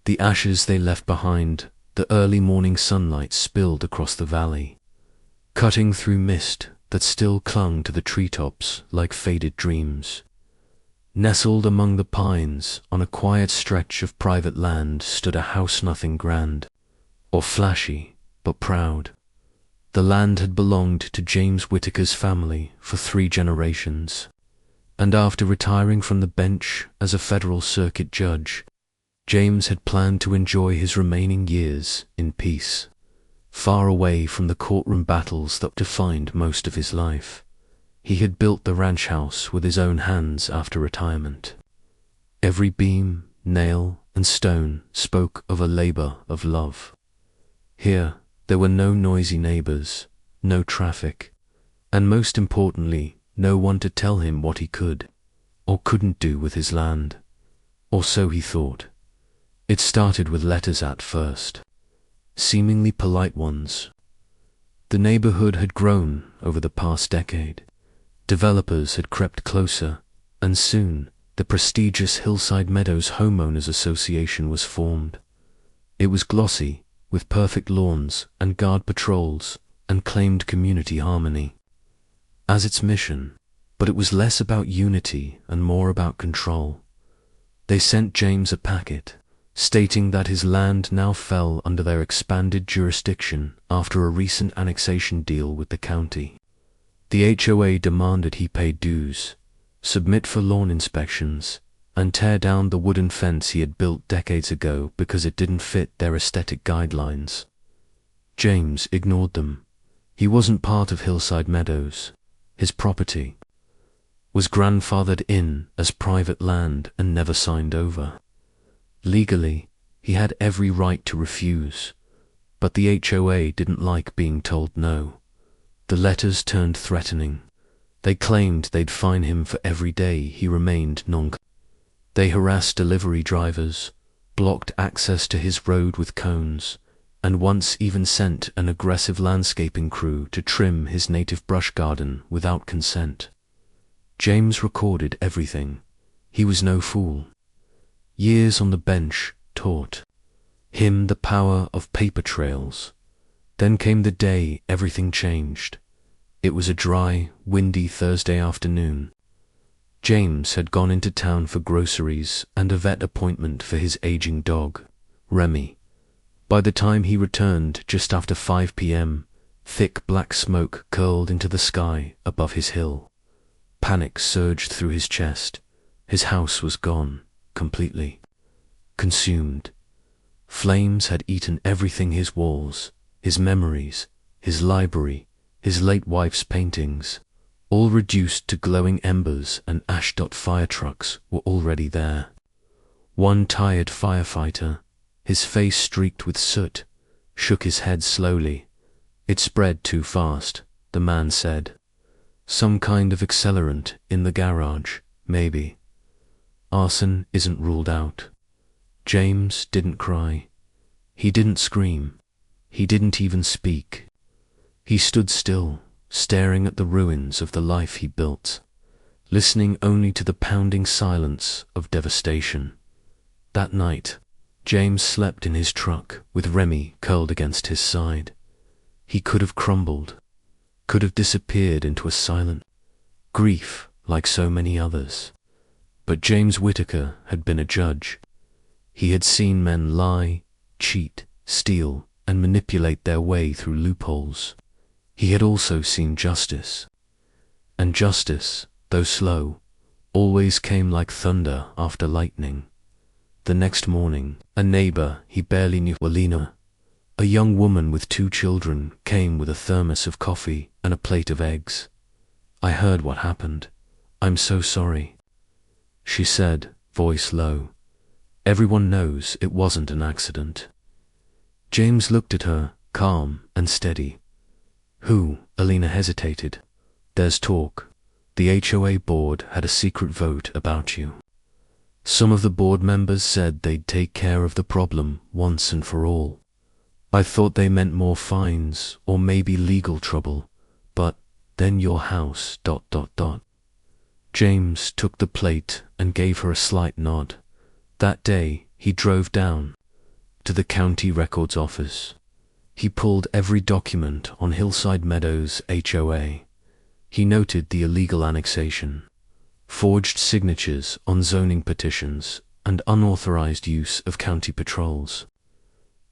The ashes they left behind, the early morning sunlight spilled across the valley, cutting through mist that still clung to the treetops like faded dreams. Nestled among the pines, on a quiet stretch of private land, stood a house nothing grand or flashy, but proud. The land had belonged to James Whitaker's family for 3 generations, and after retiring from the bench as a federal circuit judge, James had planned to enjoy his remaining years in peace, far away from the courtroom battles that defined most of his life. He had built the ranch house with his own hands after retirement. Every beam, nail, and stone spoke of a labor of love. Here, there were no noisy neighbors, no traffic, and most importantly, no one to tell him what he could or couldn't do with his land. Or so he thought. It started with letters at first, seemingly polite ones. The neighborhood had grown over the past decade. Developers had crept closer, and soon the prestigious Hillside Meadows Homeowners Association was formed. It was glossy, with perfect lawns and guard patrols, and claimed community harmony as its mission, but it was less about unity and more about control. They sent James a packet, stating that his land now fell under their expanded jurisdiction after a recent annexation deal with the county. The HOA demanded he pay dues, submit for lawn inspections, and tear down the wooden fence he had built decades ago because it didn't fit their aesthetic guidelines. James ignored them. He wasn't part of Hillside Meadows. His property was grandfathered in as private land and never signed over. Legally, he had every right to refuse, but the HOA didn't like being told no. The letters turned threatening. They claimed they'd fine him for every day he remained non-compliant. They harassed delivery drivers, blocked access to his road with cones, and once even sent an aggressive landscaping crew to trim his native brush garden without consent. James recorded everything. He was no fool. Years on the bench taught him the power of paper trails. Then came the day everything changed. It was a dry, windy Thursday afternoon. James had gone into town for groceries and a vet appointment for his aging dog, Remy. By the time he returned just after 5 p.m., thick black smoke curled into the sky above his hill. Panic surged through his chest. His house was gone, completely consumed. Flames had eaten everything: his walls, his memories, his library, his late wife's paintings, all reduced to glowing embers, and ASHDOT fire trucks were already there. One tired firefighter, his face streaked with soot, shook his head slowly. It spread too fast, the man said. Some kind of accelerant in the garage, maybe. Arson isn't ruled out. James didn't cry. He didn't scream. He didn't even speak. He stood still, staring at the ruins of the life he built, listening only to the pounding silence of devastation. That night, James slept in his truck with Remy curled against his side. He could have crumbled, could have disappeared into a silent grief like so many others. But James Whitaker had been a judge. He had seen men lie, cheat, steal, and manipulate their way through loopholes. He had also seen justice. And justice, though slow, always came like thunder after lightning. The next morning, a neighbor he barely knew, Walina, a young woman with 2 children, came with a thermos of coffee and a plate of eggs. "I heard what happened. I'm so sorry," she said, voice low. "Everyone knows it wasn't an accident." James looked at her, calm and steady. "Who?" Alina hesitated. "There's talk. The HOA board had a secret vote about you. Some of the board members said they'd take care of the problem once and for all. I thought they meant more fines or maybe legal trouble, but then your house... James took the plate and gave her a slight nod. That day, he drove down, to the county records office. He pulled every document on Hillside Meadows HOA. He noted the illegal annexation, forged signatures on zoning petitions, and unauthorized use of county patrols.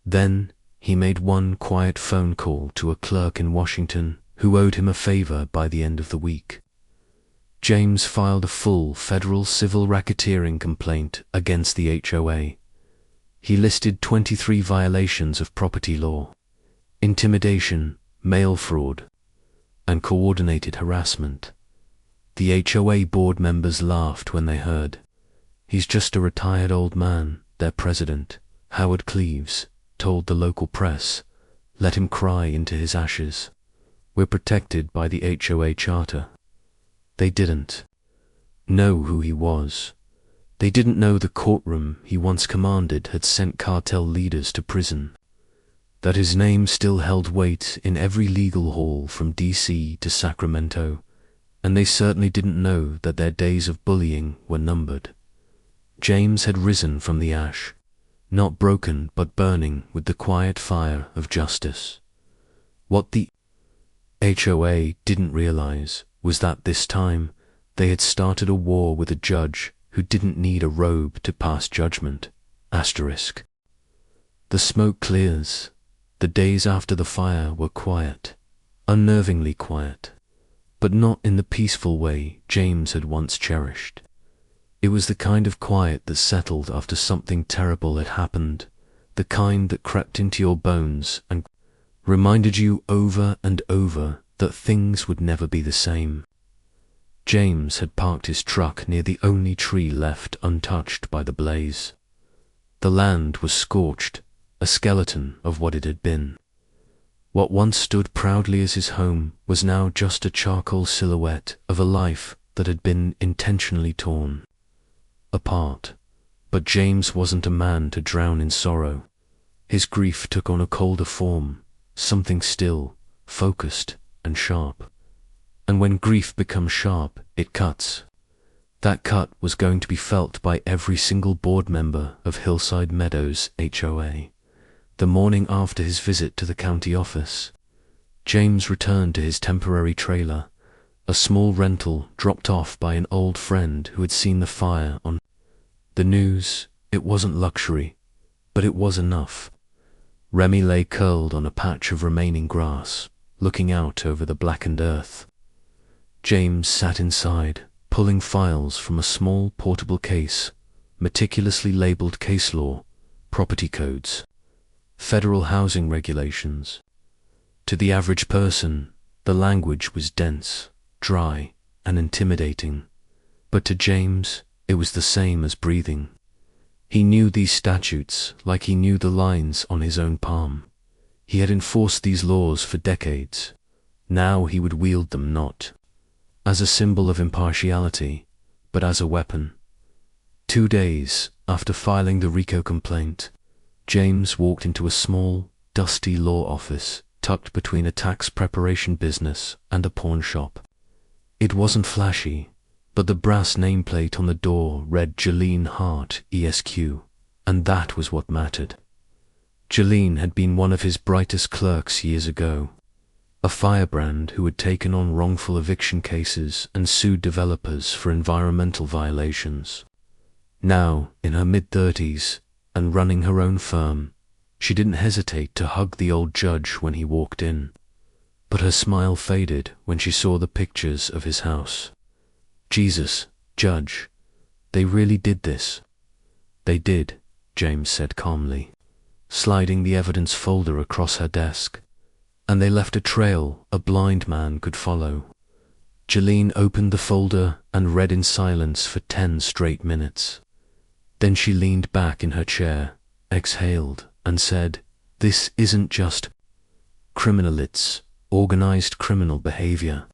Then he made one quiet phone call to a clerk in Washington who owed him a favor by the end of the week. James filed a full federal civil racketeering complaint against the HOA. He listed 23 violations of property law, intimidation, mail fraud, and coordinated harassment. The HOA board members laughed when they heard. "He's just a retired old man," their president, Howard Cleaves, told the local press. "Let him cry into his ashes. We're protected by the HOA charter." They didn't know who he was. They didn't know the courtroom he once commanded had sent cartel leaders to prison, that his name still held weight in every legal hall from DC to Sacramento, and they certainly didn't know that their days of bullying were numbered. James had risen from the ash, not broken but burning with the quiet fire of justice. What the HOA didn't realize was that this time they had started a war with a judge who didn't need a robe to pass judgment. Asterisk. The smoke clears. The days after the fire were quiet, unnervingly quiet, but not in the peaceful way James had once cherished. It was the kind of quiet that settled after something terrible had happened, the kind that crept into your bones and reminded you over and over that things would never be the same. James had parked his truck near the only tree left untouched by the blaze. The land was scorched, a skeleton of what it had been. What once stood proudly as his home was now just a charcoal silhouette of a life that had been intentionally torn apart. But James wasn't a man to drown in sorrow. His grief took on a colder form, something still, focused, and sharp. And when grief becomes sharp, it cuts. That cut was going to be felt by every single board member of Hillside Meadows HOA. The morning after his visit to the county office, James returned to his temporary trailer, a small rental dropped off by an old friend who had seen the fire on the news. It wasn't luxury, but it was enough. Remy lay curled on a patch of remaining grass, looking out over the blackened earth. James sat inside, pulling files from a small portable case, meticulously labeled case law, property codes, federal housing regulations. To the average person, the language was dense, dry, and intimidating. But to James, it was the same as breathing. He knew these statutes like he knew the lines on his own palm. He had enforced these laws for decades. Now he would wield them not as a symbol of impartiality, but as a weapon. 2 days after filing the RICO complaint, James walked into a small, dusty law office tucked between a tax preparation business and a pawn shop. It wasn't flashy, but the brass nameplate on the door read Jolene Hart, ESQ, and that was what mattered. Jolene had been one of his brightest clerks years ago, a firebrand who had taken on wrongful eviction cases and sued developers for environmental violations. Now, in her mid-30s and running her own firm, she didn't hesitate to hug the old judge when he walked in. But her smile faded when she saw the pictures of his house. "Jesus, Judge, they really did this." "They did," James said calmly, sliding the evidence folder across her desk. "And they left a trail a blind man could follow." Jolene opened the folder and read in silence for 10 straight minutes. Then she leaned back in her chair, exhaled, and said, "This isn't just criminal, it's organized criminal behavior.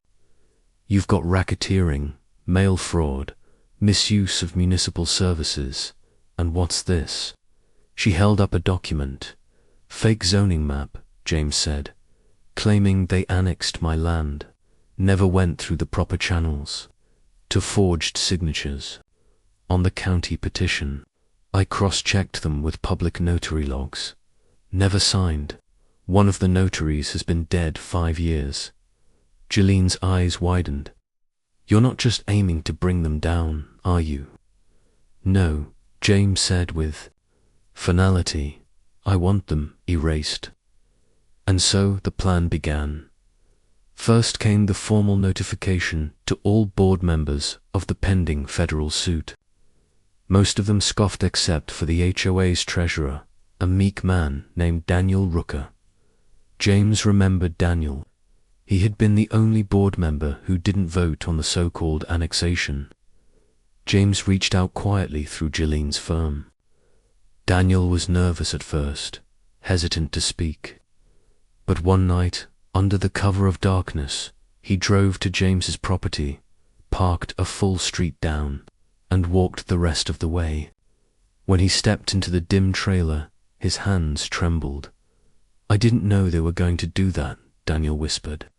You've got racketeering, mail fraud, misuse of municipal services, and what's this?" She held up a document. "Fake zoning map," James said, "claiming they annexed my land, never went through the proper channels, to forged signatures on the county petition, I cross-checked them with public notary logs. Never signed. One of the notaries has been dead 5 years. Jalene's eyes widened. You're not just aiming to bring them down, are you? No, James said with finality. I want them erased. And so the plan began. First came the formal notification to all board members of the pending federal suit. Most of them scoffed except for the HOA's treasurer, a meek man named Daniel Rooker. James remembered Daniel. He had been the only board member who didn't vote on the so-called annexation. James reached out quietly through Jalene's firm. Daniel was nervous at first, hesitant to speak. But one night, under the cover of darkness, he drove to James's property, parked a full street down, and walked the rest of the way. When he stepped into the dim trailer, his hands trembled. I didn't know they were going to do that, Daniel whispered.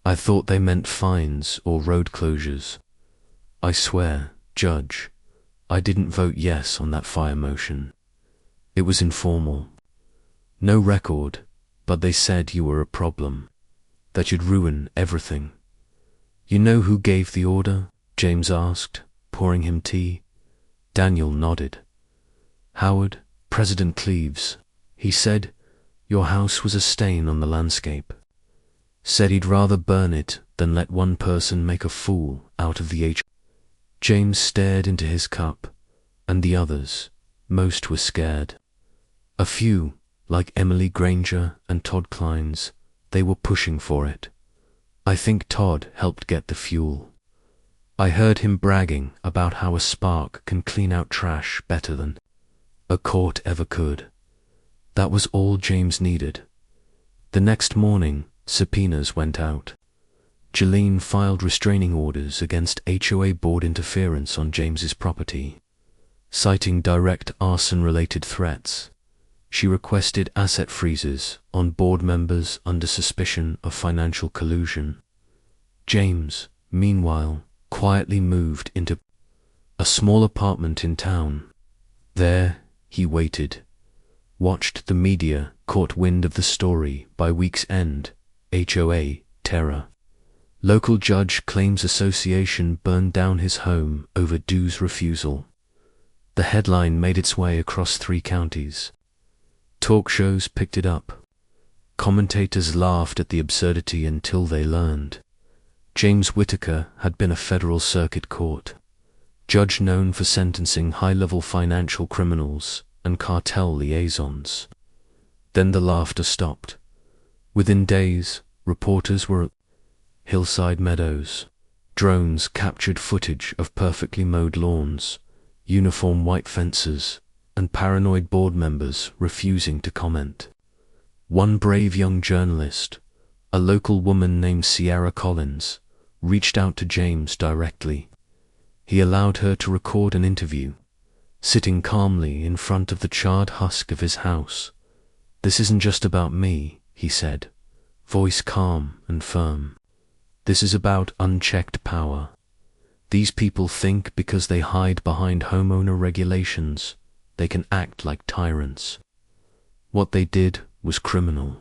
I thought they meant fines or road closures. I swear, Judge, I didn't vote yes on that fire motion. It was informal. No record, but they said you were a problem, that you'd ruin everything. You know who gave the order? James asked, pouring him tea. Daniel nodded. Howard, President Cleaves. He said, your house was a stain on the landscape. Said he'd rather burn it than let one person make a fool out of the HOA. James stared into his cup, and the others, most were scared. A few, like Emily Granger and Todd Clines, they were pushing for it. I think Todd helped get the fuel. I heard him bragging about how a spark can clean out trash better than a court ever could. That was all James needed. The next morning, subpoenas went out. Jalene filed restraining orders against HOA board interference on James's property, citing direct arson-related threats. She requested asset freezes on board members under suspicion of financial collusion. James, meanwhile, quietly moved into a small apartment in town. There, he waited, watched the media caught wind of the story by week's end. HOA terror. Local judge claims association burned down his home over dues refusal. The headline made its way across 3 counties. Talk shows picked it up. Commentators laughed at the absurdity until they learned. James Whitaker had been a federal circuit court judge known for sentencing high-level financial criminals and cartel liaisons. Then the laughter stopped. Within days, reporters were at Hillside Meadows. Drones captured footage of perfectly mowed lawns, uniform white fences, and paranoid board members refusing to comment. One brave young journalist, a local woman named Sierra Collins, reached out to James directly. He allowed her to record an interview, sitting calmly in front of the charred husk of his house. This isn't just about me, he said, voice calm and firm. This is about unchecked power. These people think because they hide behind homeowner regulations, they can act like tyrants. What they did was criminal.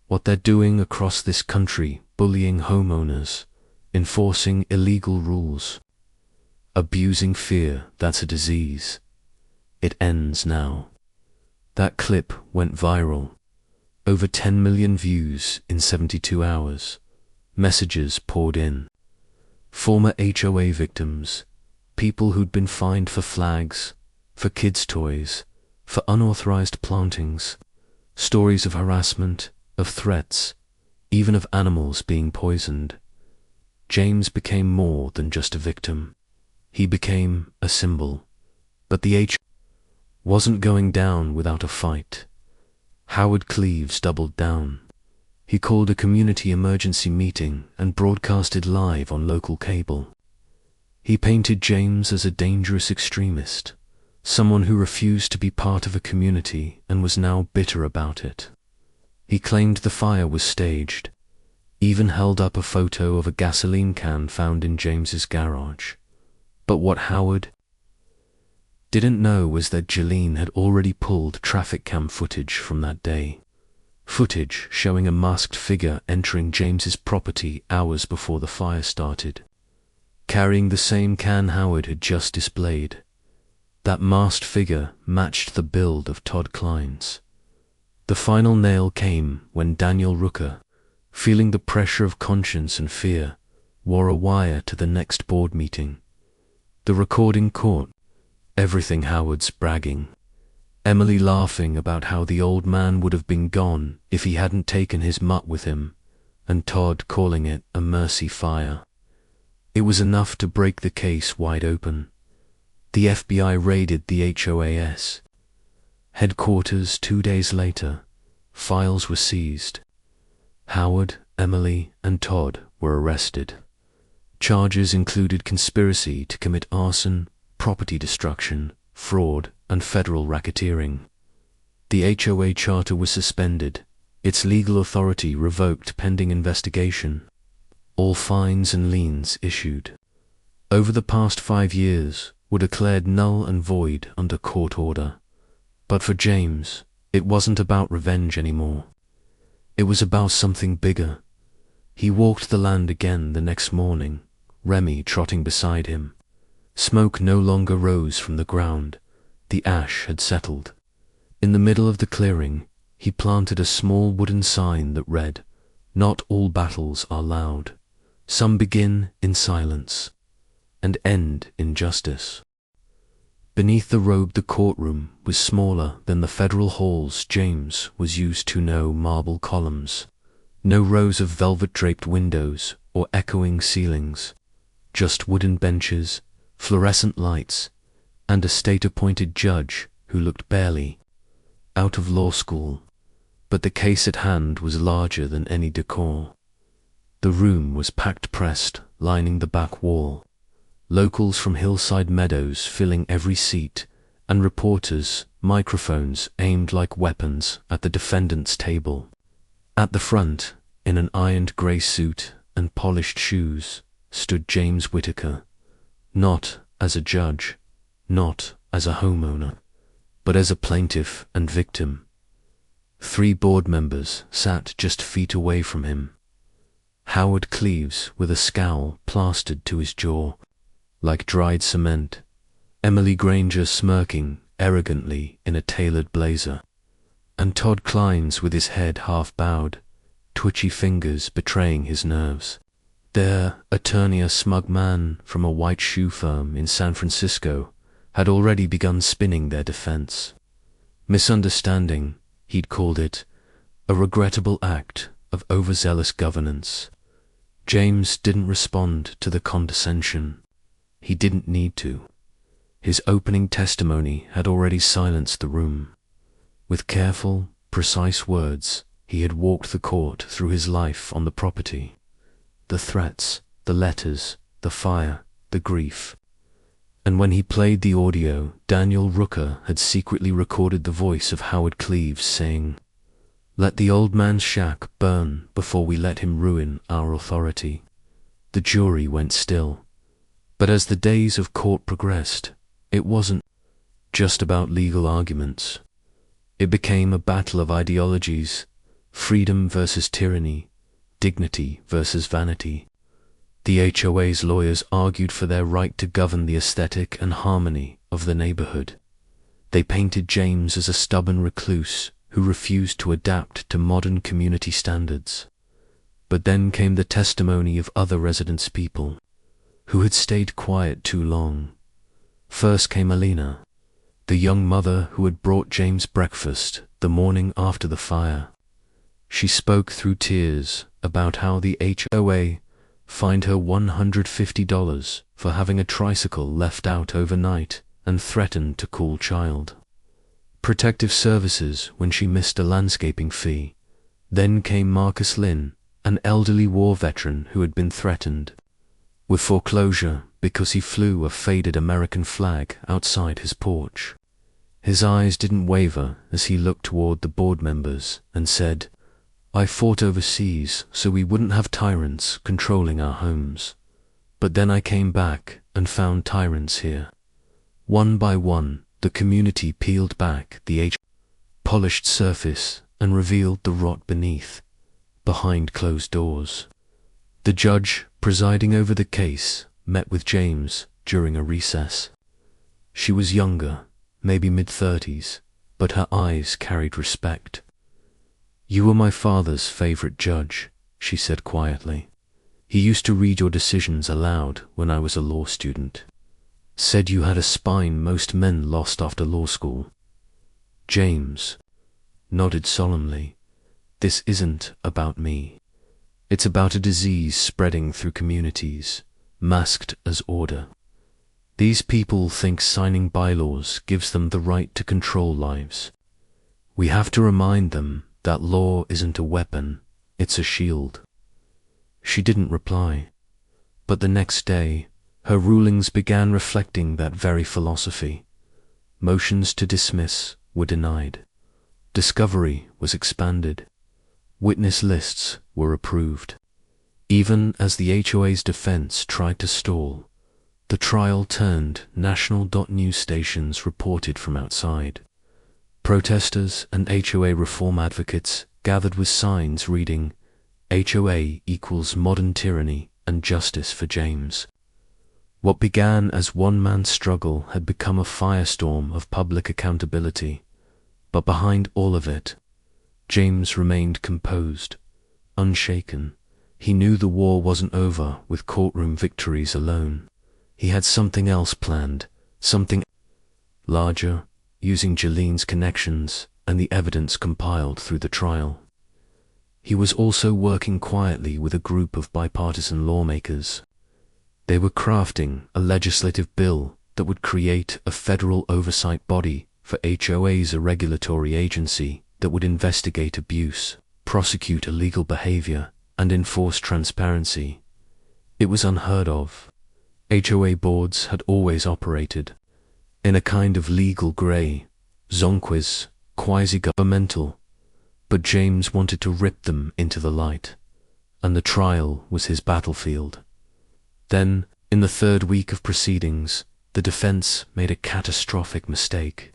What they're doing across this country, bullying homeowners, enforcing illegal rules, abusing fear, that's a disease. It ends now. That clip went viral. Over 10 million views in 72 hours. Messages poured in. Former HOA victims, people who'd been fined for flags, for kids' toys, for unauthorized plantings, stories of harassment, of threats, even of animals being poisoned. James became more than just a victim. He became a symbol. But the HOA wasn't going down without a fight. Howard Cleaves doubled down. He called a community emergency meeting and broadcasted live on local cable. He painted James as a dangerous extremist, someone who refused to be part of a community and was now bitter about it. He claimed the fire was staged, even held up a photo of a gasoline can found in James's garage. But what Howard didn't know was that Jolene had already pulled traffic cam footage from that day. Footage showing a masked figure entering James's property hours before the fire started, carrying the same can Howard had just displayed. That masked figure matched the build of Todd Klein's. The final nail came when Daniel Rooker, feeling the pressure of conscience and fear, wore a wire to the next board meeting. The recording caught everything Howard's bragging. Emily laughing about how the old man would have been gone if he hadn't taken his mutt with him, and Todd calling it a mercy fire. It was enough to break the case wide open. The FBI raided the HOA's headquarters 2 days later. Files were seized. Howard, Emily, and Todd were arrested. Charges included conspiracy to commit arson, property destruction, fraud, and federal racketeering. The HOA charter was suspended, its legal authority revoked pending investigation. All fines and liens issued over the past 5 years were declared null and void under court order. But for James, it wasn't about revenge anymore. It was about something bigger. He walked the land again the next morning, Remy trotting beside him. Smoke no longer rose from the ground. The ash had settled. In the middle of the clearing, he planted a small wooden sign that read, "Not all battles are loud. Some begin in silence and end in justice." Beneath the robe, the courtroom was smaller than the federal halls James was used to. No marble columns, no rows of velvet-draped windows or echoing ceilings, just wooden benches, fluorescent lights, and a state-appointed judge who looked barely out of law school. But the case at hand was larger than any decor. The room was packed, pressed, lining the back wall. Locals from Hillside Meadows filling every seat, and reporters, microphones aimed like weapons at the defendant's table. At the front, in an ironed grey suit and polished shoes, stood James Whitaker, not as a judge, not as a homeowner, but as a plaintiff and victim. 3 board members sat just feet away from him. Howard Cleves with a scowl plastered to his jaw, like dried cement. Emily Granger smirking arrogantly in a tailored blazer. And Todd Klein's with his head half bowed, twitchy fingers betraying his nerves. Their attorney, a smug man from a white shoe firm in San Francisco, had already begun spinning their defense. Misunderstanding, he'd called it, a regrettable act of overzealous governance. James didn't respond to the condescension. He didn't need to. His opening testimony had already silenced the room. With careful, precise words, he had walked the court through his life on the property. The threats, the letters, the fire, the grief. And when he played the audio, Daniel Rooker had secretly recorded the voice of Howard Cleves saying, "Let the old man's shack burn before we let him ruin our authority." The jury went still. But as the days of court progressed, it wasn't just about legal arguments. It became a battle of ideologies, freedom versus tyranny, dignity versus vanity. The HOA's lawyers argued for their right to govern the aesthetic and harmony of the neighborhood. They painted James as a stubborn recluse who refused to adapt to modern community standards. But then came the testimony of other residents' people who had stayed quiet too long. First came Alina, the young mother who had brought James breakfast the morning after the fire. She spoke through tears about how the HOA fined her $150 for having a tricycle left out overnight and threatened to call child protective services when she missed a landscaping fee. Then came Marcus Lynn, an elderly war veteran who had been threatened with foreclosure because he flew a faded American flag outside his porch. His eyes didn't waver as he looked toward the board members and said, "I fought overseas so we wouldn't have tyrants controlling our homes. But then I came back and found tyrants here. One by one, The community peeled back the polished surface and revealed the rot beneath, behind closed doors. The judge presiding over the case met with James during a recess. She was younger, maybe mid-30s, but her eyes carried respect. "You were my father's favorite judge," she said quietly. "He used to read your decisions aloud when I was a law student. Said you had a spine most men lost after law school." James nodded solemnly. "This isn't about me. It's about a disease spreading through communities, masked as order. These people think signing bylaws gives them the right to control lives. We have to remind them that law isn't a weapon, it's a shield." She didn't reply, but the next day, her rulings began reflecting that very philosophy. Motions to dismiss were denied. Discovery was expanded. Witness lists were approved. Even as the HOA's defense tried to stall, the trial turned. National news stations reported from outside. Protesters and HOA reform advocates gathered with signs reading, "HOA equals modern tyranny and justice for James." What began as one man's struggle had become a firestorm of public accountability. But behind all of it, James remained composed, unshaken. He knew the war wasn't over with courtroom victories alone. He had something else planned, something larger, using Jalene's connections and the evidence compiled through the trial. He was also working quietly with a group of bipartisan lawmakers. They were crafting a legislative bill that would create a federal oversight body for HOAs, a regulatory agency that would investigate abuse, prosecute illegal behavior, and enforce transparency. It was unheard of. HOA boards had always operated in a kind of legal grey, zonquis, quasi-governmental, but James wanted to rip them into the light, and the trial was his battlefield. Then, in the third week of proceedings, the defense made a catastrophic mistake.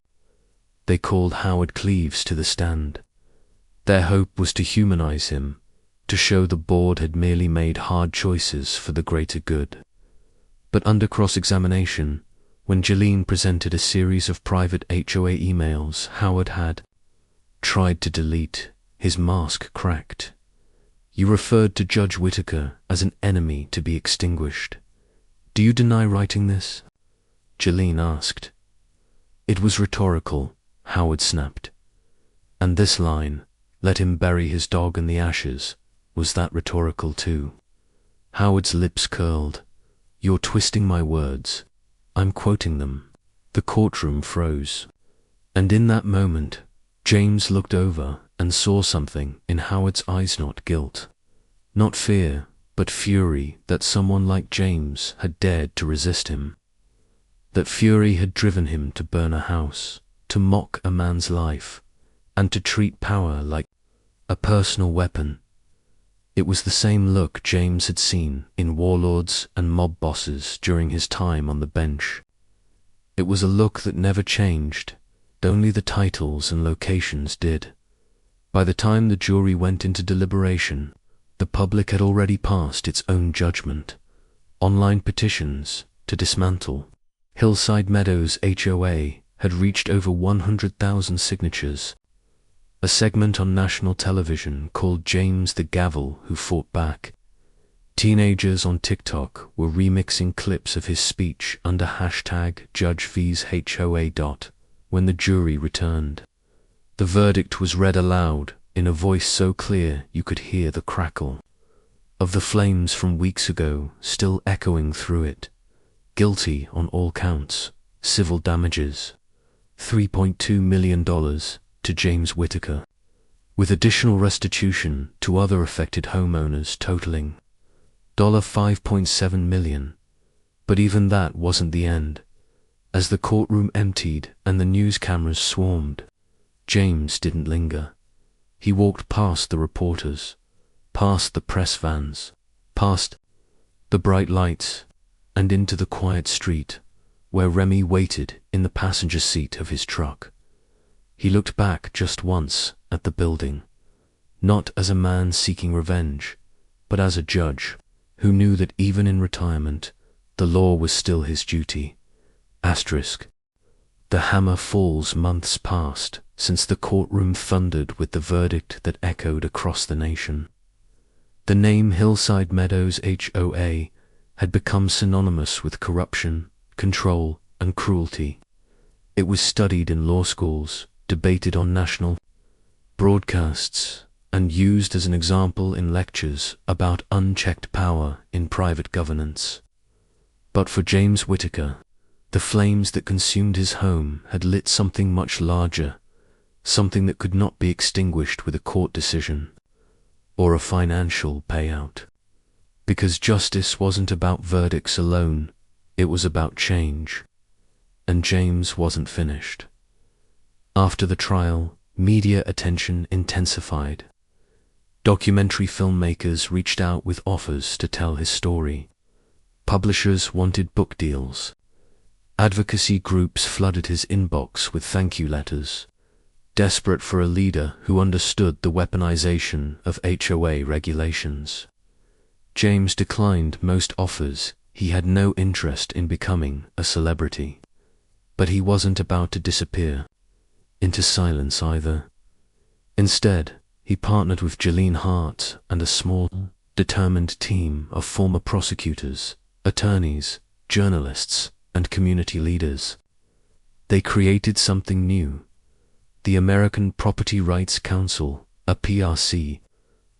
They called Howard Cleaves to the stand. Their hope was to humanize him, to show the board had merely made hard choices for the greater good. But under cross-examination, when Jalene presented a series of private HOA emails Howard had tried to delete, his mask cracked. "You referred to Judge Whitaker as an enemy to be extinguished. Do you deny writing this?" Jalene asked. "It was rhetorical," Howard snapped. "And this line, 'Let him bury his dog in the ashes,' was that rhetorical too?" Howard's lips curled. "You're twisting my words. I'm quoting them." The courtroom froze. And in that moment, James looked over and saw something in Howard's eyes, not guilt, not fear, but fury that someone like James had dared to resist him. That fury had driven him to burn a house, to mock a man's life, and to treat power like a personal weapon. It was the same look James had seen in warlords and mob bosses during his time on the bench. It was a look that never changed, only the titles and locations did. By the time the jury went into deliberation, the public had already passed its own judgment. Online petitions to dismantle Hillside Meadows HOA had reached over 100,000 signatures. A segment on national television called James the Gavel Who Fought Back. Teenagers on TikTok were remixing clips of his speech under hashtag #JudgeFeesHOA. When the jury returned, the verdict was read aloud in a voice so clear you could hear the crackle of the flames from weeks ago still echoing through it. Guilty on all counts. Civil damages, $3.2 million to James Whitaker, with additional restitution to other affected homeowners totaling $5.7 million. But even that wasn't the end. As the courtroom emptied and the news cameras swarmed, James didn't linger. He walked past the reporters, past the press vans, past the bright lights, and into the quiet street, where Remy waited in the passenger seat of his truck. He looked back just once at the building, not as a man seeking revenge, but as a judge who knew that even in retirement, the law was still his duty. Asterisk. The hammer falls. Months passed since the courtroom thundered with the verdict that echoed across the nation. The name Hillside Meadows HOA had become synonymous with corruption, control, and cruelty. It was studied in law schools, debated on national broadcasts, and used as an example in lectures about unchecked power in private governance. But for James Whitaker, the flames that consumed his home had lit something much larger, something that could not be extinguished with a court decision or a financial payout. Because justice wasn't about verdicts alone, it was about change. And James wasn't finished. After the trial, media attention intensified. Documentary filmmakers reached out with offers to tell his story. Publishers wanted book deals. Advocacy groups flooded his inbox with thank you letters, desperate for a leader who understood the weaponization of HOA regulations. James declined most offers. He had no interest in becoming a celebrity. But he wasn't about to disappear into silence either. Instead, he partnered with Jeline Hart and a small, determined team of former prosecutors, attorneys, journalists, and community leaders. They created something new. The American Property Rights Council, a PRC,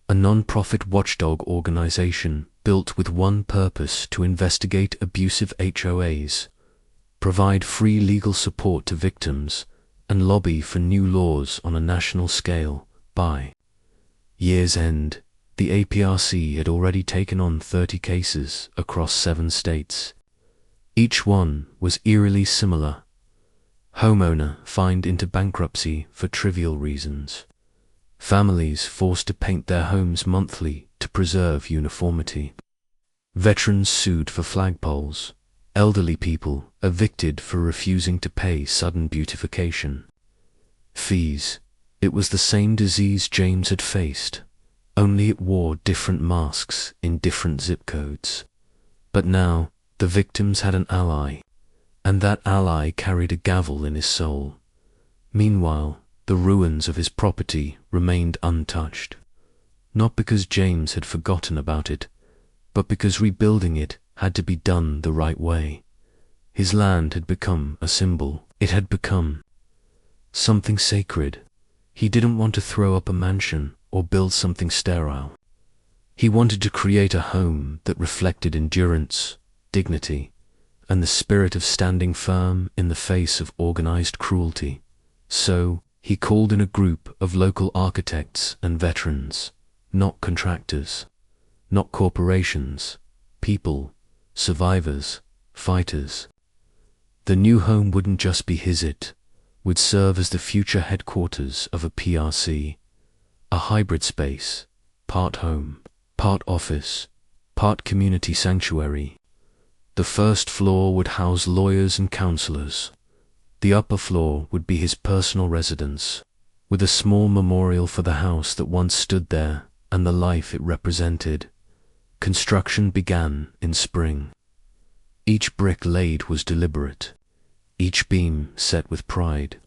a non-profit watchdog organization built with one purpose: to investigate abusive HOAs, provide free legal support to victims, and lobby for new laws on a national scale. By year's end, the APRC had already taken on 30 cases across 7 states. Each one was eerily similar. Homeowner fined into bankruptcy for trivial reasons. Families forced to paint their homes monthly to preserve uniformity. Veterans sued for flagpoles. Elderly people evicted for refusing to pay sudden beautification fees. It was the same disease James had faced, only it wore different masks in different zip codes. But now, the victims had an ally, and that ally carried a gavel in his soul. Meanwhile, the ruins of his property remained untouched. Not because James had forgotten about it, but because rebuilding it had to be done the right way. His land had become a symbol. It had become something sacred. He didn't want to throw up a mansion or build something sterile. He wanted to create a home that reflected endurance, dignity, and the spirit of standing firm in the face of organized cruelty. So, he called in a group of local architects and veterans, not contractors, not corporations, people, survivors, fighters. The new home wouldn't just be his, it would serve as the future headquarters of a PRC, a hybrid space, part home, part office, part community sanctuary. The first floor would house lawyers and counselors. The upper floor would be his personal residence, with a small memorial for the house that once stood there and the life it represented. Construction began in spring. Each brick laid was deliberate, each beam set with pride,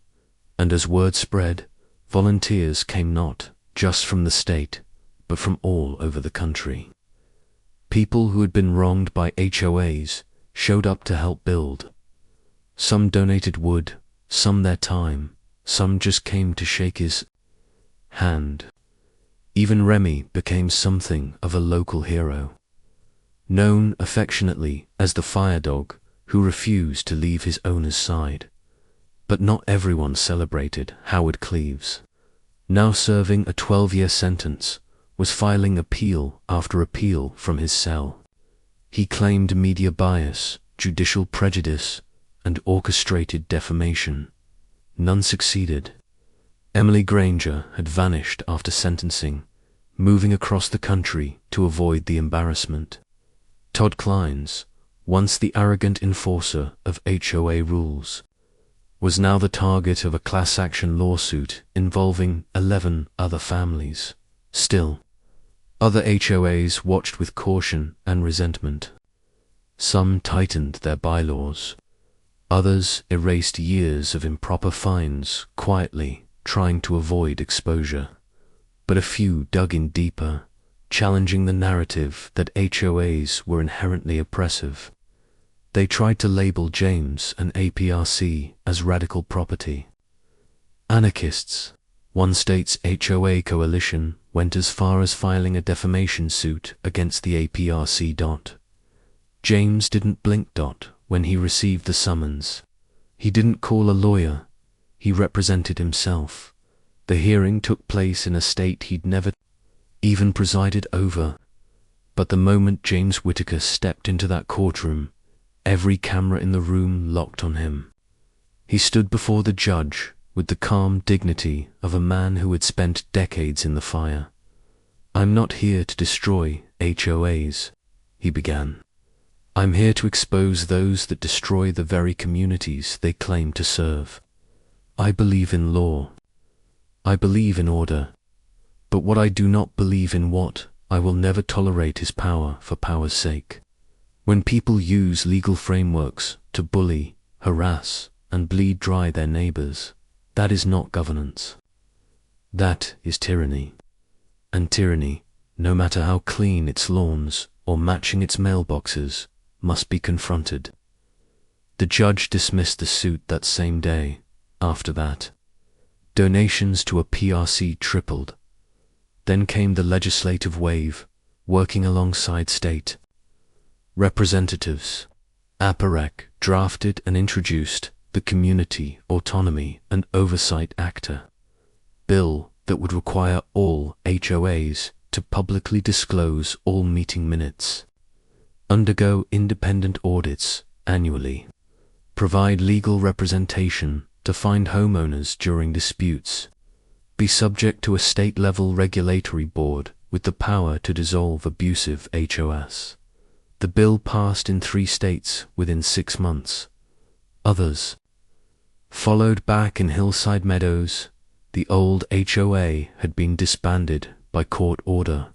and as word spread, volunteers came not just from the state, but from all over the country. People who had been wronged by HOAs showed up to help build. Some donated wood, some their time, some just came to shake his hand. Even Remy became something of a local hero, known affectionately as the fire dog who refused to leave his owner's side. But not everyone celebrated. Howard Cleaves, now serving a 12-year sentence, was filing appeal after appeal from his cell. He claimed media bias, judicial prejudice, and orchestrated defamation. None succeeded. Emily Granger had vanished after sentencing, moving across the country to avoid the embarrassment. Todd Clines, once the arrogant enforcer of HOA rules, was now the target of a class action lawsuit involving 11 other families. Still, other HOAs watched with caution and resentment. Some tightened their bylaws. Others erased years of improper fines quietly, trying to avoid exposure. But a few dug in deeper, challenging the narrative that HOAs were inherently oppressive. They tried to label James and APRC as radical property anarchists. One state's HOA coalition went as far as filing a defamation suit against the APRC. James didn't blink. When he received the summons. He didn't call a lawyer. He represented himself. The hearing took place in a state he'd never even presided over. But the moment James Whitaker stepped into that courtroom, every camera in the room locked on him. He stood before the judge with the calm dignity of a man who had spent decades in the fire. "I'm not here to destroy HOAs," he began. "I'm here to expose those that destroy the very communities they claim to serve. I believe in law. I believe in order. But what I do not believe in, what I will never tolerate, is power for power's sake. When people use legal frameworks to bully, harass, and bleed dry their neighbors, that is not governance. That is tyranny. And tyranny, no matter how clean its lawns or matching its mailboxes, must be confronted." The judge dismissed the suit that same day. After that, donations to a PRC tripled. Then came the legislative wave, working alongside state representatives. APRC drafted and introduced the Community Autonomy and Oversight Act, bill that would require all HOAs to publicly disclose all meeting minutes, undergo independent audits annually, provide legal representation to find homeowners during disputes, be subject to a state-level regulatory board with the power to dissolve abusive HOAs. The bill passed in 3 states within 6 months. Others followed. Back in Hillside Meadows, the old HOA had been disbanded by court order.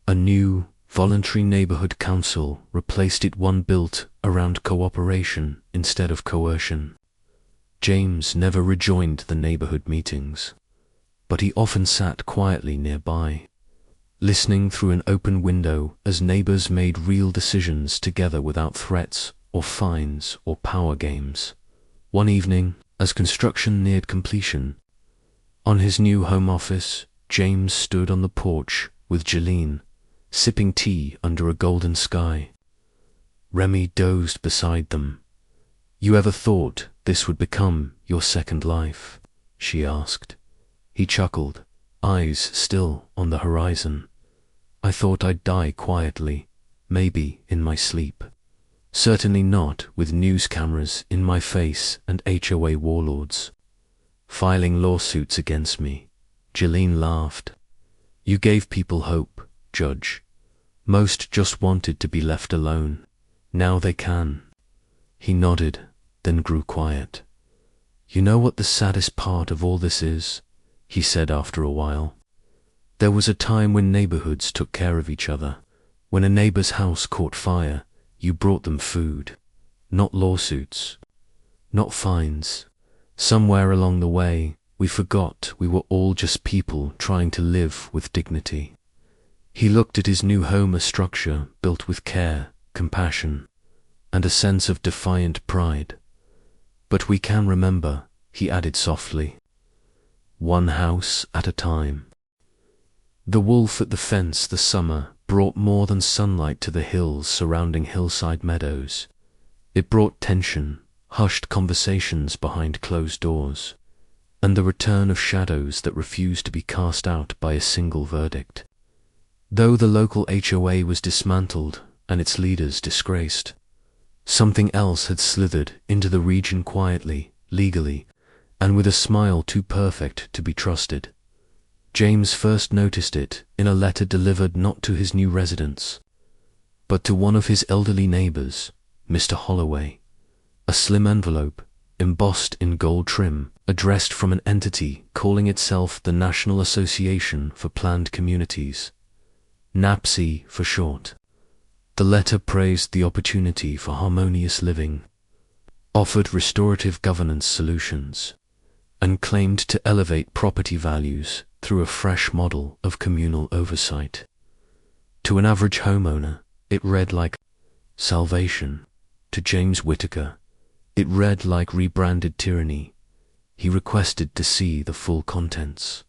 A new voluntary neighborhood council replaced it, one built around cooperation instead of coercion. James never rejoined the neighborhood meetings, but he often sat quietly nearby, listening through an open window as neighbors made real decisions together without threats or fines or power games. One evening, as construction neared completion, on his new home office, James stood on the porch with Jeline, sipping tea under a golden sky. Remy dozed beside them. "You ever thought this would become your second life?" she asked. He chuckled, eyes still on the horizon. "I thought I'd die quietly, maybe in my sleep. Certainly not with news cameras in my face and HOA warlords filing lawsuits against me." Jeline laughed. "You gave people hope, Judge. Most just wanted to be left alone. Now they can." He nodded, then grew quiet. "You know what the saddest part of all this is?" he said after a while. "There was a time when neighborhoods took care of each other. When a neighbor's house caught fire, you brought them food. Not lawsuits. Not fines. Somewhere along the way, we forgot we were all just people trying to live with dignity." He looked at his new home, a structure built with care, compassion, and a sense of defiant pride. "But we can remember," he added softly, "one house at a time." The wolf at the fence. The summer brought more than sunlight to the hills surrounding Hillside Meadows. It brought tension, hushed conversations behind closed doors, and the return of shadows that refused to be cast out by a single verdict. Though the local HOA was dismantled and its leaders disgraced, something else had slithered into the region quietly, legally, and with a smile too perfect to be trusted. James first noticed it in a letter delivered not to his new residence, but to one of his elderly neighbors, Mr. Holloway. A slim envelope, embossed in gold trim, addressed from an entity calling itself the National Association for Planned Communities, NAPC for short. The letter praised the opportunity for harmonious living, offered restorative governance solutions, and claimed to elevate property values through a fresh model of communal oversight. To an average homeowner, it read like salvation. To James Whitaker, it read like rebranded tyranny. He requested to see the full contents.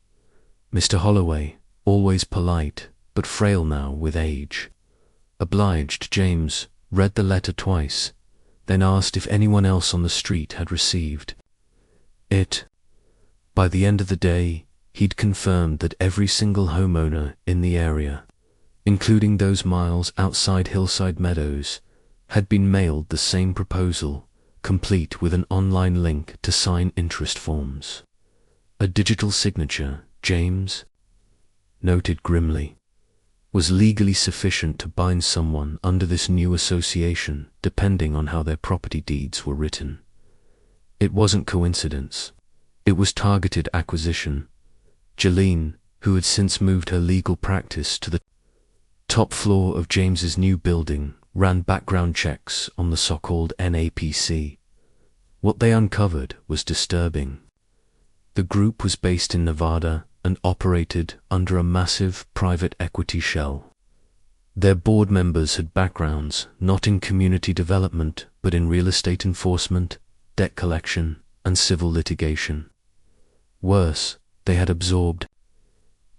Mr. Holloway, always polite, but frail now with age, obliged James, read the letter twice, then asked if anyone else on the street had received it. By the end of the day, he'd confirmed that every single homeowner in the area, including those miles outside Hillside Meadows, had been mailed the same proposal, complete with an online link to sign interest forms. A digital signature, James noted grimly, was legally sufficient to bind someone under this new association, depending on how their property deeds were written. It wasn't coincidence. It was targeted acquisition. Jeline, who had since moved her legal practice to the top floor of James's new building, ran background checks on the so-called NAPC. What they uncovered was disturbing. The group was based in Nevada and operated under a massive private equity shell. Their board members had backgrounds not in community development but in real estate enforcement, debt collection, and civil litigation. Worse, they had absorbed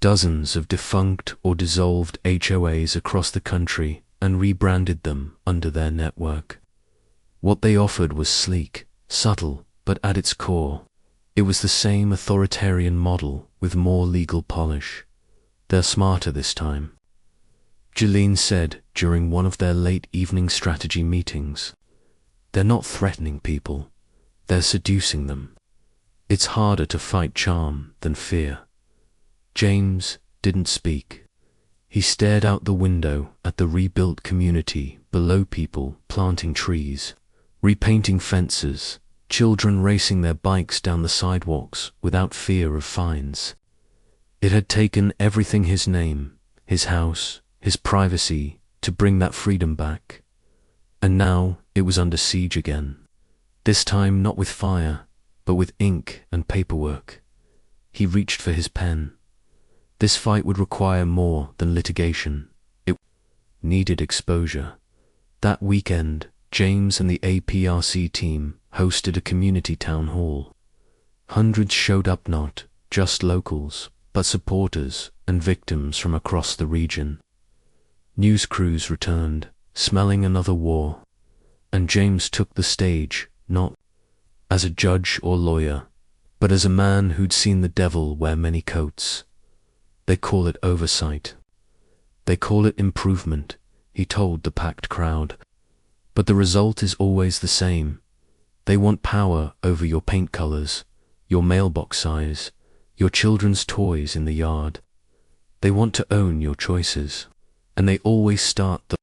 dozens of defunct or dissolved HOAs across the country and rebranded them under their network. What they offered was sleek, subtle, but at its core, it was the same authoritarian model with more legal polish. They're smarter this time, Jeline said during one of their late evening strategy meetings. They're not threatening people, they're seducing them. It's harder to fight charm than fear. James didn't speak. He stared out the window at the rebuilt community below, people planting trees, repainting fences, children racing their bikes down the sidewalks without fear of fines. It had taken everything: his name, his house, his privacy, to bring that freedom back. And now it was under siege again. This time not with fire, but with ink and paperwork. He reached for his pen. This fight would require more than litigation. It needed exposure. That weekend, James and the APRC team hosted a community town hall. Hundreds showed up, not just locals, but supporters and victims from across the region. News crews returned, smelling another war, and James took the stage, not as a judge or lawyer, but as a man who'd seen the devil wear many coats. They call it oversight. They call it improvement, he told the packed crowd. But the result is always the same. They want power over your paint colors, your mailbox size, your children's toys in the yard. They want to own your choices, and they always start the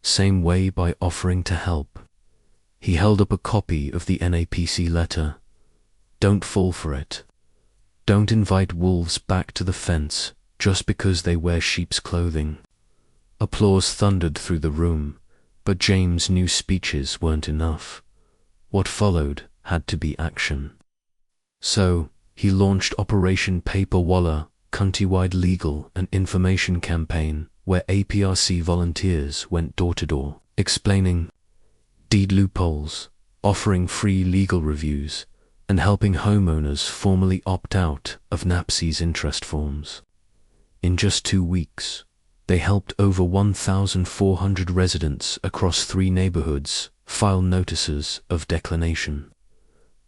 same way, by offering to help. He held up a copy of the NAPC letter. Don't fall for it. Don't invite wolves back to the fence just because they wear sheep's clothing. Applause thundered through the room, but James knew speeches weren't enough. What followed had to be action. So, he launched Operation Paper Wallah, countrywide legal and information campaign where APRC volunteers went door to door, explaining deed loopholes, offering free legal reviews, and helping homeowners formally opt out of NAPC's interest forms. In just 2 weeks, they helped over 1,400 residents across 3 neighborhoods file notices of declination,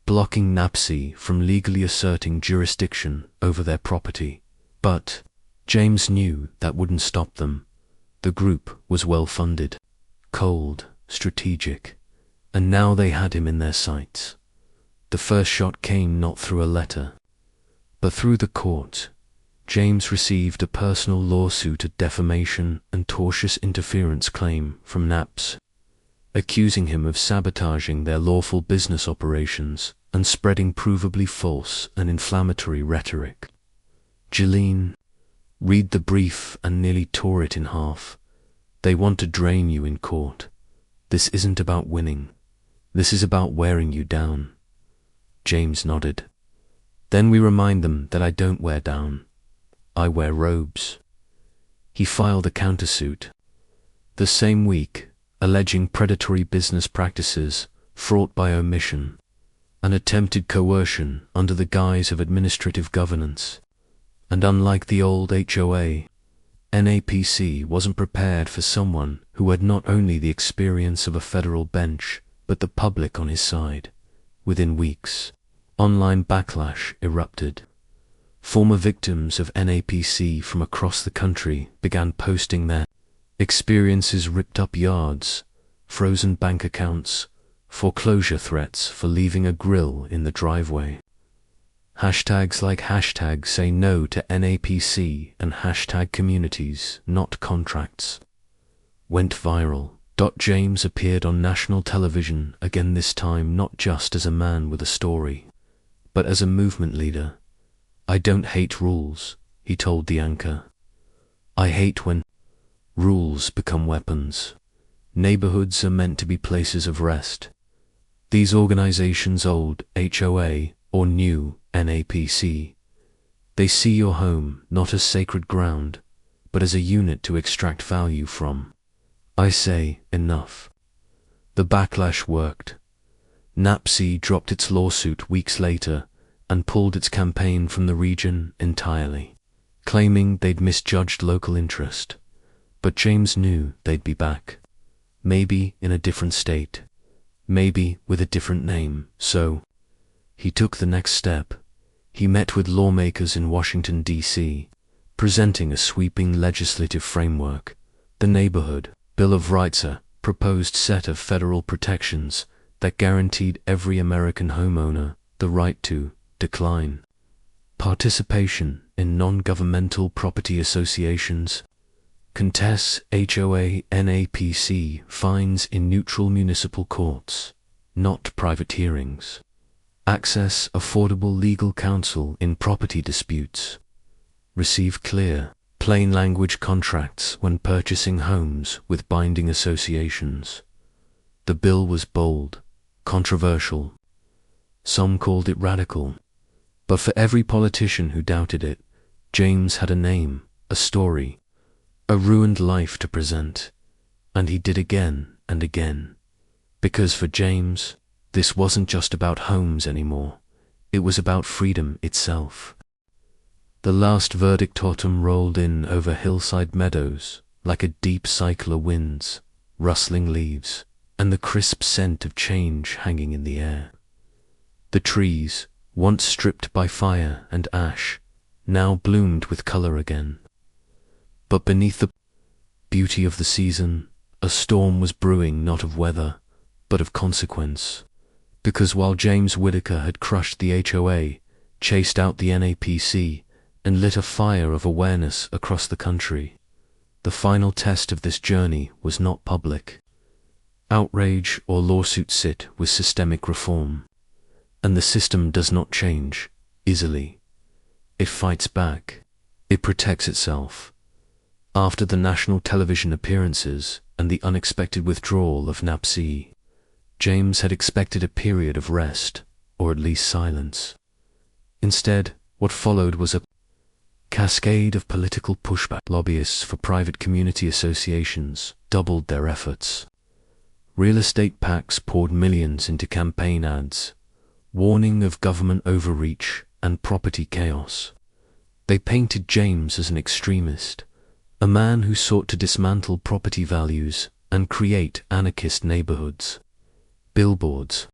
blocking NAPC from legally asserting jurisdiction over their property. But James knew that wouldn't stop them. The group was well-funded, cold, strategic, and now they had him in their sights. The first shot came not through a letter, but through the court. James received a personal lawsuit, a defamation and tortious interference claim from NAPC. accusing him of sabotaging their lawful business operations and spreading provably false and inflammatory rhetoric. Gilleen, read the brief and nearly tore it in half. They want to drain you in court. This isn't about winning. This is about wearing you down. James nodded. Then we remind them that I don't wear down. I wear robes. He filed a countersuit. The same week, alleging predatory business practices, fraught by omission, and attempted coercion under the guise of administrative governance. And unlike the old HOA, NAPC wasn't prepared for someone who had not only the experience of a federal bench, but the public on his side. Within weeks, online backlash erupted. Former victims of NAPC from across the country began posting their experiences: ripped up yards, frozen bank accounts, foreclosure threats for leaving a grill in the driveway. Hashtags like hashtag say no to NAPC and hashtag communities, not contracts, went viral. James appeared on national television again, this time not just as a man with a story, but as a movement leader. I don't hate rules, he told the anchor. I hate when rules become weapons. Neighborhoods are meant to be places of rest. These organizations, old HOA or new NAPC, they see your home not as sacred ground, but as a unit to extract value from. I say, enough. The backlash worked. NAPC dropped its lawsuit weeks later and pulled its campaign from the region entirely, claiming they'd misjudged local interest. But James knew they'd be back. Maybe in a different state. Maybe with a different name. So he took the next step. He met with lawmakers in Washington, D.C., presenting a sweeping legislative framework, the Neighborhood Bill of Rights, a proposed set of federal protections that guaranteed every American homeowner the right to decline participation in non-governmental property associations, contests HOA NAPC fines in neutral municipal courts, not private hearings, access affordable legal counsel in property disputes, receive clear, plain language contracts when purchasing homes with binding associations. The bill was bold, controversial. Some called it radical. But for every politician who doubted it, James had a name, a story, a ruined life to present. And he did again and again. Because for James, this wasn't just about homes anymore. It was about freedom itself. The last verdict autumn rolled in over hillside meadows like a deep cycle of winds, rustling leaves, and the crisp scent of change hanging in the air. The trees, once stripped by fire and ash, now bloomed with color again. But beneath the beauty of the season, a storm was brewing, not of weather, but of consequence. Because while James Whitaker had crushed the HOA, chased out the NAPC, and lit a fire of awareness across the country, the final test of this journey was not public. Outrage or lawsuit sit with systemic reform. And the system does not change easily. It fights back. It protects itself. After the national television appearances and the unexpected withdrawal of NAPC, James had expected a period of rest, or at least silence. Instead, what followed was a cascade of political pushback. Lobbyists for private community associations doubled their efforts. Real estate PACs poured millions into campaign ads, warning of government overreach and property chaos. They painted James as an extremist, a man who sought to dismantle property values and create anarchist neighborhoods. Billboards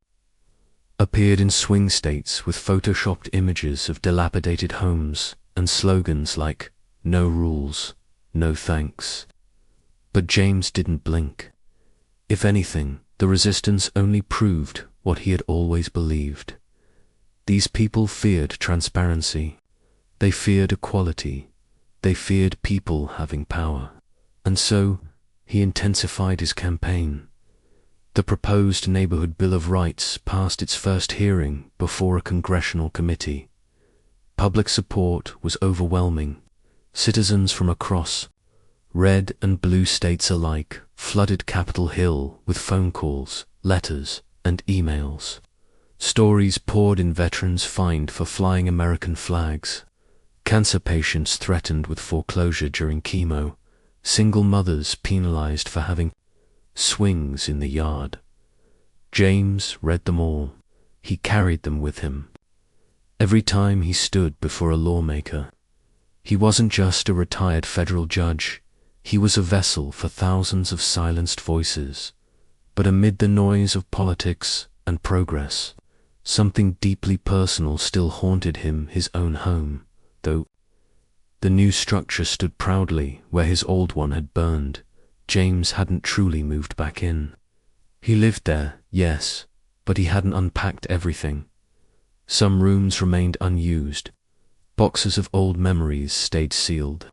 appeared in swing states with photoshopped images of dilapidated homes and slogans like, "No rules, no thanks." But James didn't blink. If anything, the resistance only proved what he had always believed. These people feared transparency. They feared equality. They feared people having power. And so, he intensified his campaign. The proposed Neighborhood Bill of Rights passed its first hearing before a congressional committee. Public support was overwhelming. Citizens from across red and blue states alike flooded Capitol Hill with phone calls, letters, and emails. Stories poured in: veterans fined for flying American flags, cancer patients threatened with foreclosure during chemo, single mothers penalized for having swings in the yard. James read them all. He carried them with him. Every time he stood before a lawmaker, he wasn't just a retired federal judge. He was a vessel for thousands of silenced voices. But amid the noise of politics and progress, something deeply personal still haunted him: his own home. Though the new structure stood proudly where his old one had burned, James hadn't truly moved back in. He lived there, yes, but he hadn't unpacked everything. Some rooms remained unused. Boxes of old memories stayed sealed.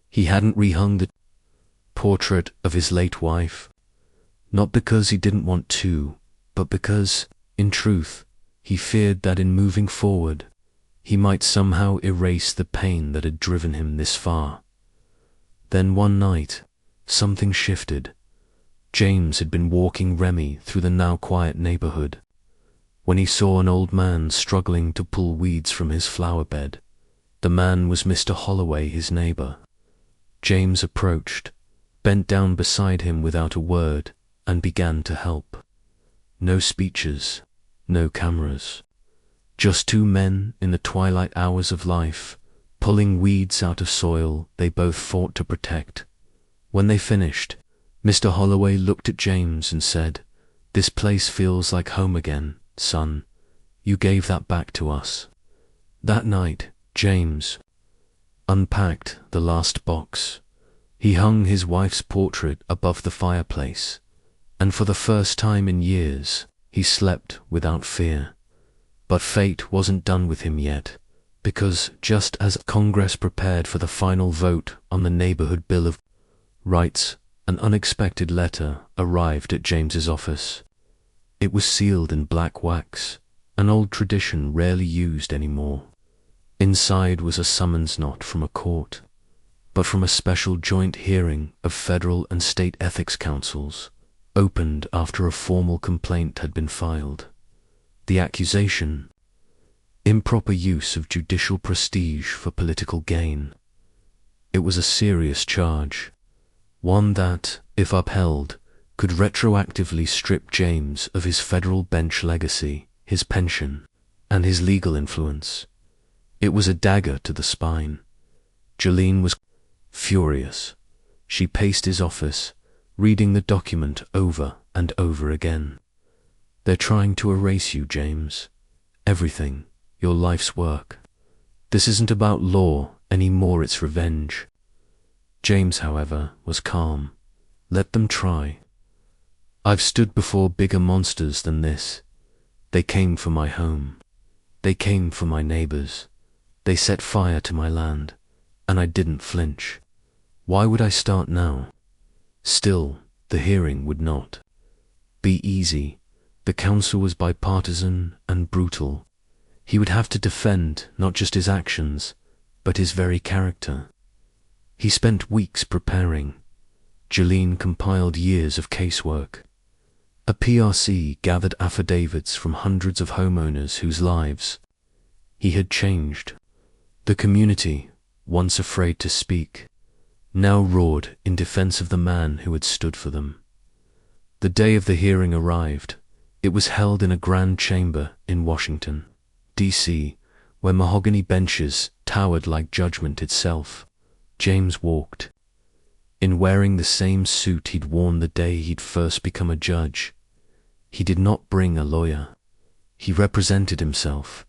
He hadn't rehung the portrait of his late wife, not because he didn't want to, but because, in truth, he feared that in moving forward, he might somehow erase the pain that had driven him this far. Then one night, something shifted. James had been walking Remy through the now quiet neighborhood when he saw an old man struggling to pull weeds from his flower bed. The man was Mr. Holloway, his neighbor. James approached, bent down beside him without a word, and began to help. No speeches, no cameras. Just two men in the twilight hours of life, pulling weeds out of soil they both fought to protect. When they finished, Mr. Holloway looked at James and said, "This place feels like home again, son. You gave that back to us." That night, James unpacked the last box. He hung his wife's portrait above the fireplace, and for the first time in years, he slept without fear. But fate wasn't done with him yet, because just as Congress prepared for the final vote on the Neighborhood Bill of Rights, an unexpected letter arrived at James's office. It was sealed in black wax, an old tradition rarely used anymore. Inside was a summons not from a court, but from a special joint hearing of federal and state ethics councils, opened after a formal complaint had been filed. The accusation: improper use of judicial prestige for political gain. It was a serious charge, one that, if upheld, could retroactively strip James of his federal bench legacy, his pension, and his legal influence. It was a dagger to the spine. Jolene was furious. She paced his office, reading the document over and over again. "They're trying to erase you, James. Everything, your life's work. This isn't about law anymore, it's revenge." James, however, was calm. "Let them try. I've stood before bigger monsters than this. They came for my home. They came for my neighbors. They set fire to my land, and I didn't flinch. Why would I start now?" Still, the hearing would not be easy. The council was bipartisan and brutal. He would have to defend not just his actions, but his very character. He spent weeks preparing. Jolene compiled years of casework. A PRC gathered affidavits from hundreds of homeowners whose lives he had changed. The community, once afraid to speak, now roared in defense of the man who had stood for them. The day of the hearing arrived. It was held in a grand chamber in Washington, D.C., where mahogany benches towered like judgment itself. James walked in wearing the same suit he'd worn the day he'd first become a judge. He did not bring a lawyer. He represented himself.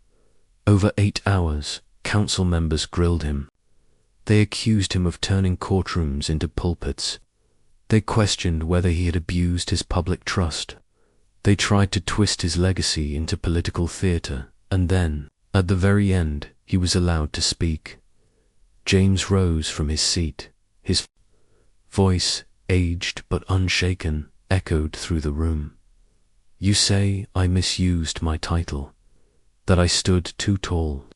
Over 8 hours, council members grilled him. They accused him of turning courtrooms into pulpits. They questioned whether he had abused his public trust. They tried to twist his legacy into political theater, and then, at the very end, he was allowed to speak. James rose from his seat. His voice, aged but unshaken, echoed through the room. You say I misused my title, that I stood too tall.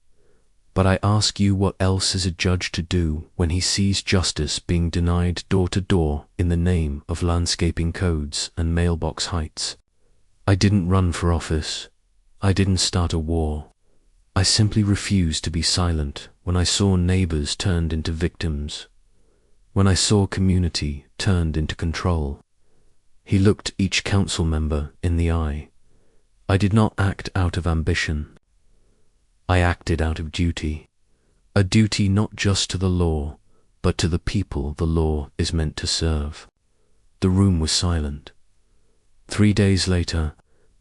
But I ask you, what else is a judge to do when he sees justice being denied door to door in the name of landscaping codes and mailbox heights? I didn't run for office. I didn't start a war. I simply refused to be silent when I saw neighbors turned into victims, when I saw community turned into control. He looked each council member in the eye. I did not act out of ambition. I acted out of duty. A duty not just to the law, but to the people the law is meant to serve. The room was silent. 3 days later,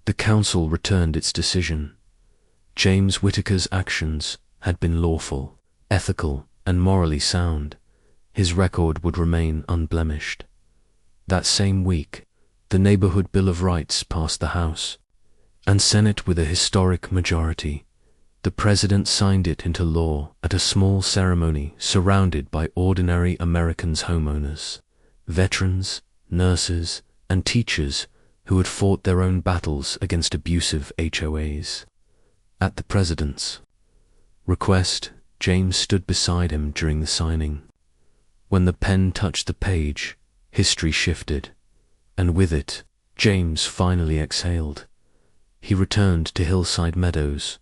the council returned its decision. James Whitaker's actions had been lawful, ethical, and morally sound. His record would remain unblemished. That same week, the Neighborhood Bill of Rights passed the House and Senate with a historic majority. The President signed it into law at a small ceremony surrounded by ordinary Americans' homeowners, veterans, nurses, and teachers who had fought their own battles against abusive HOAs. At the President's request, James stood beside him during the signing. When the pen touched the page, history shifted, and with it, James finally exhaled. He returned to Hillside Meadows,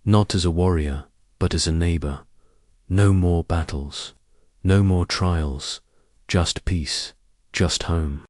not as a warrior, but as a neighbor. No more battles, no more trials, just peace, just home.